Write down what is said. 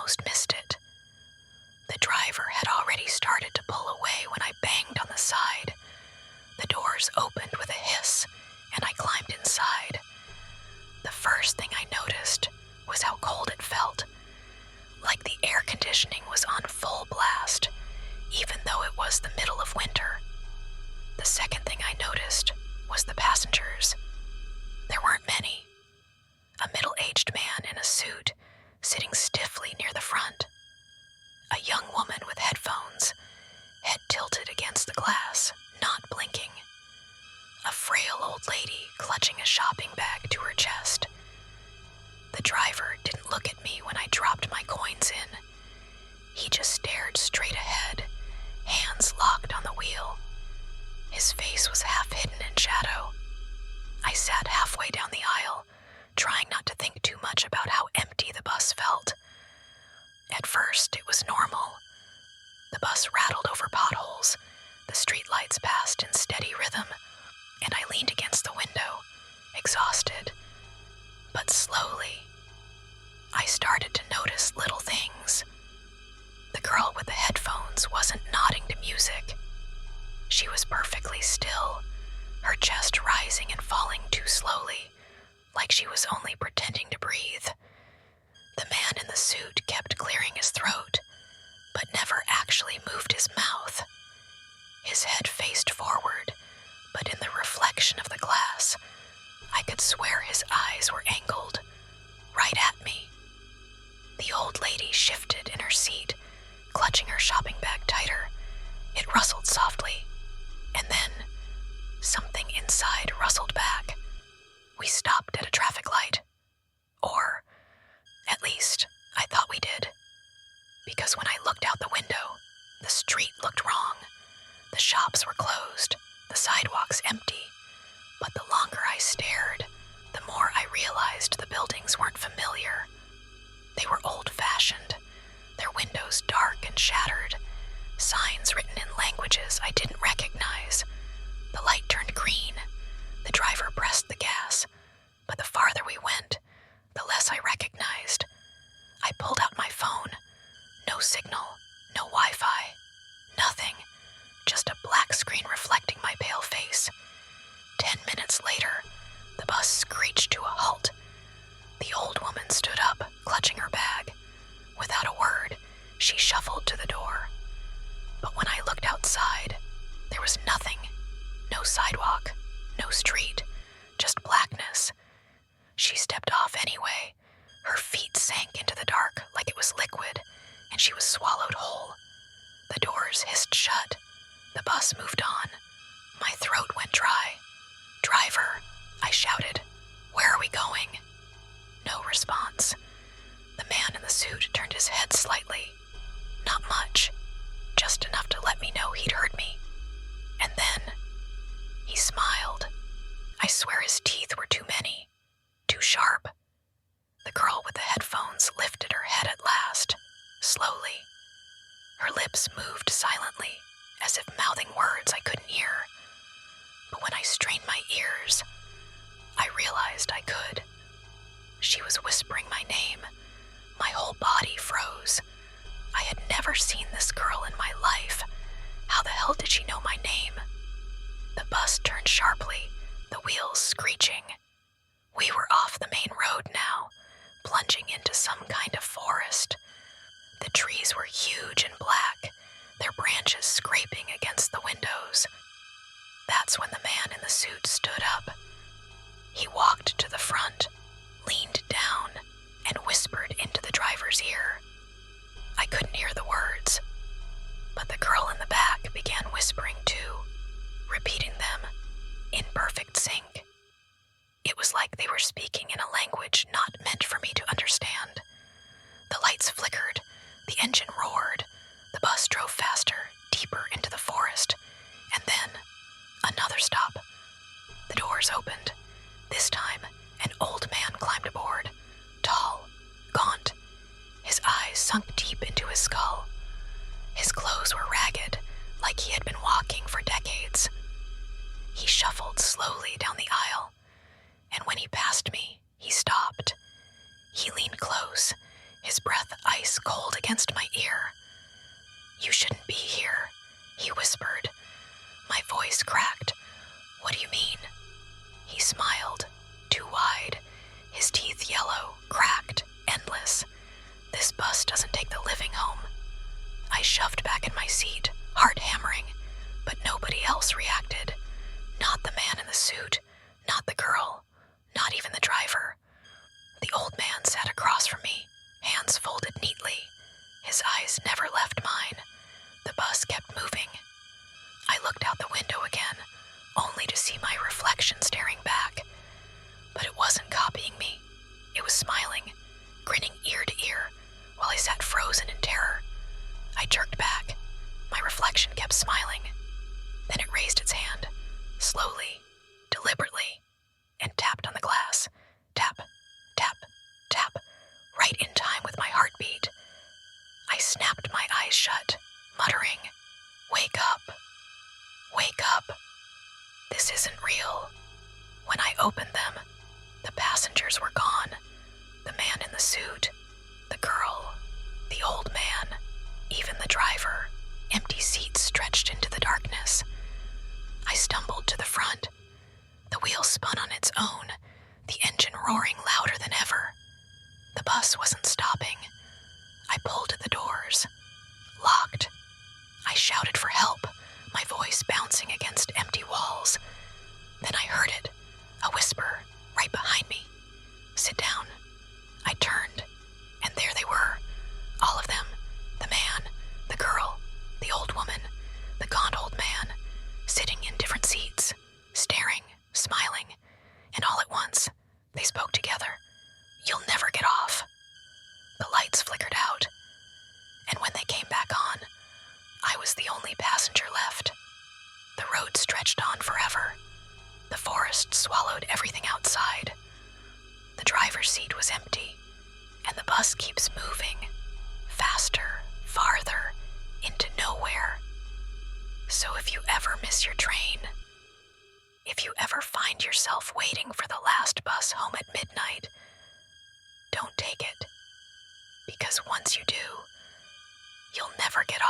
almost missed it. The driver had already started to pull away when I banged on the side. The doors opened with a hiss, and I climbed inside. The first thing I noticed was how cold it felt, like the air conditioning was on full blast, even though it was the middle of winter. The second thing I noticed was the passengers. There weren't many. A middle-aged man in a suit sitting stiffly near the front. A young woman with headphones, head tilted against the glass, not blinking. A frail old lady clutching a shopping bag to her chest. The driver didn't look at me when I dropped my coins in. He just stared straight ahead, hands locked on the wheel. His face was half hidden in shadow. I sat halfway down the aisle, trying not to think too much about how empty the bus felt. At first, it was normal. The bus rattled over potholes, the streetlights passed in steady rhythm, and I leaned against the window, exhausted. But slowly, I started to notice little things. The girl with the headphones wasn't nodding to music. She was perfectly still, her chest rising and falling too slowly, like she was only pretending to breathe. The man in the suit kept clearing his throat, but never actually moved his mouth. His head faced forward, but in the reflection of the glass, I could swear his eyes were angled, right at me. The old lady shifted in her seat, clutching her shopping bag tighter. It rustled softly, and then something inside rustled back. We stopped at a traffic light. Or, at least, I thought we did. Because when I looked out the window, the street looked wrong. The shops were closed, the sidewalks empty. But the longer I stared, the more I realized the buildings weren't familiar. They were old-fashioned, their windows dark and shattered, signs written in languages I didn't recognize. The light turned green. The driver pressed the gas, but the farther we went, the less I recognized. I pulled out my phone. No signal, no Wi-Fi, nothing. Just a black screen reflecting my pale face. 10 minutes later, the bus screeched to a halt. The old woman stood up, clutching her bag. Without a word, she shuffled to the door. But when I looked outside, there was nothing. No sidewalk, no street, just blackness. She stepped off anyway. Her feet sank into the dark like it was liquid, and she was swallowed whole. The doors hissed shut. The bus moved on. My throat went dry. "Driver," I shouted. "Where are we going?" No response. The man in the suit turned his head slightly. Not much, just enough to let me know he'd heard me. And then, he smiled. I swear his teeth were too many, too sharp. The girl with the headphones lifted her head at last, slowly. Her lips moved silently, as if mouthing words I couldn't hear. But when I strained my ears, I realized I could. She was whispering my name. My whole body froze. I had never seen this girl in my life. How the hell did she know my name? The bus turned sharply, the wheels screeching. We were off the main road now, plunging into some kind of forest. The trees were huge and black, their branches scraping against the windows. That's when the man in the suit stood up. He walked to the front, leaned down, and whispered into the driver's ear. I couldn't hear the words, but the girl in the back began whispering too, repeating them in perfect sync. It was like they were speaking in a language not meant for me to understand. The lights flickered, the engine roared, the bus drove faster, deeper into the forest, and then another stop. The doors opened. This time, an old man climbed aboard, tall, gaunt. His eyes sunk deep into his skull. His clothes were ragged, like he had been walking for decades. He shuffled slowly down the aisle, and when he passed me, he stopped. He leaned close, his breath ice cold against my ear. "You shouldn't be here," he whispered. My voice cracked. "What do you mean?" He smiled, too wide, his teeth yellow, cracked, endless. "This bus doesn't take the living home." I shoved back in my seat, heart hammering, but nobody else reacted. Not the man in the suit, not the girl, not even the driver. The old man sat across from me, hands folded neatly. His eyes never left mine. The bus kept moving. I looked out the window again, only to see my reflection staring back. But it wasn't copying me. It was smiling, grinning ear to ear, while I sat frozen in terror. I jerked back. My reflection kept smiling. Then it raised its hand, slowly, deliberately, and tapped on the glass. Tap, tap, tap, right in time with my heartbeat. I snapped my eyes shut, muttering, "Wake up, wake up. This isn't real." When I opened them, the passengers were gone. The man in the suit, the girl, the old man, even the driver. Empty seats stretched into the darkness. I stumbled to the front. The wheel spun on its own, the engine roaring louder than ever. The bus wasn't stopping. I pulled at the doors. Locked. I shouted for help, my voice bouncing against empty walls. Then I heard it, a whisper, right behind me. "Sit down." I turned, and there they were, all of them, the man, the girl, the old woman, the gaunt old man, sitting in different seats, staring, smiling, and all at once, they spoke together. "You'll never get off." The lights flickered out, and when they came back on, I was the only passenger left. The road stretched on forever. The forest swallowed everything outside. The driver's seat was empty, and the bus keeps moving, faster, farther, into nowhere. So if you ever miss your train, if you ever find yourself waiting for the last bus home at midnight, don't take it. Because once you do, you'll never get